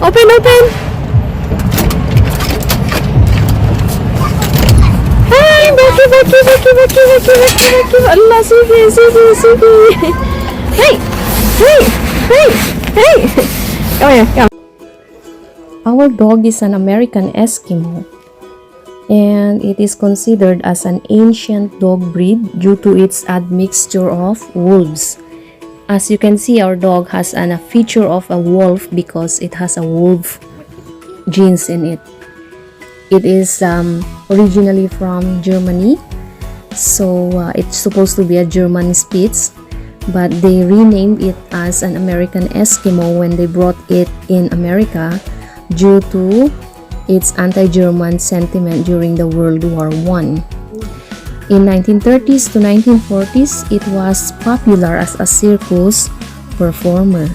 Open, open. Hey, Bucky, Bucky, Bucky, Bucky, Bucky, Bucky, Bucky. Allah, sige, sige, sige. Hey, hey, hey, hey. Come here, come. Our dog is an American Eskimo, and it is considered as an ancient dog breed due to its admixture of wolves. As you can see, our dog has a feature of a wolf because it has a wolf genes in it. It is originally from Germany, so it's supposed to be a German Spitz, but they renamed it as an American Eskimo when they brought it in America due to its anti-German sentiment during the World War I. In 1930s to 1940s, it was popular as a circus performer.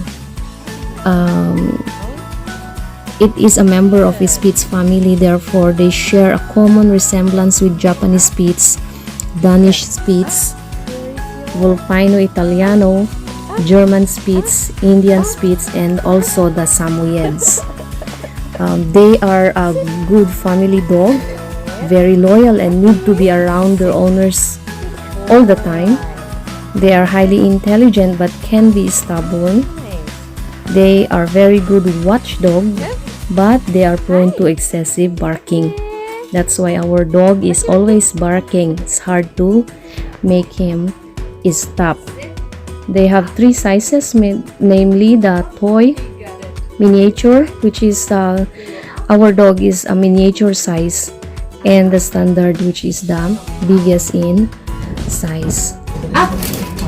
It is a member of the Spitz family, therefore they share a common resemblance with Japanese Spitz, Danish Spitz, Volpino Italiano, German Spitz, Indian Spitz, and also the Samoyeds. They are a good family dog, very loyal and need to be around their owners all the time. They are highly intelligent but can be stubborn. They are very good watchdog, but they are prone to excessive barking. That's why our dog is always barking. It's hard to make him stop. They have three sizes, namely the toy, miniature, which is our dog is a miniature size, and the standard, which is the biggest in size. Up,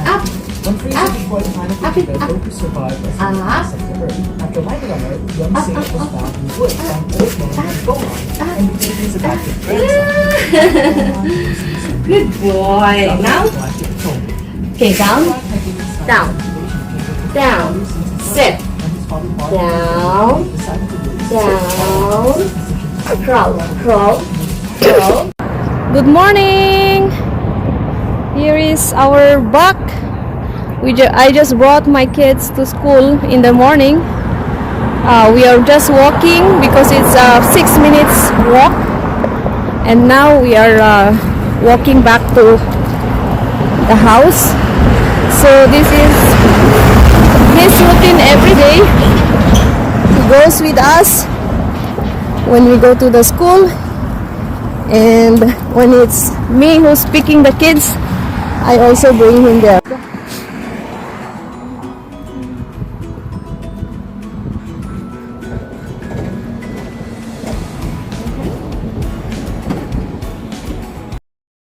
up, up, up, it, up, to survive as September. After lighting on it, young Saint was found in wood by an old man named Golan, and became his adopted grandson. Good boy. Now, okay, down, down, down, sit, down, down, crawl, crawl. Good morning. Here is our buck. I just brought my kids to school in the morning. We are just walking because it's a 6 minutes walk, and now we are walking back to the house. So this is his routine every day. He goes with us when we go to the school, and when it's me who's picking the kids, I also bring him there.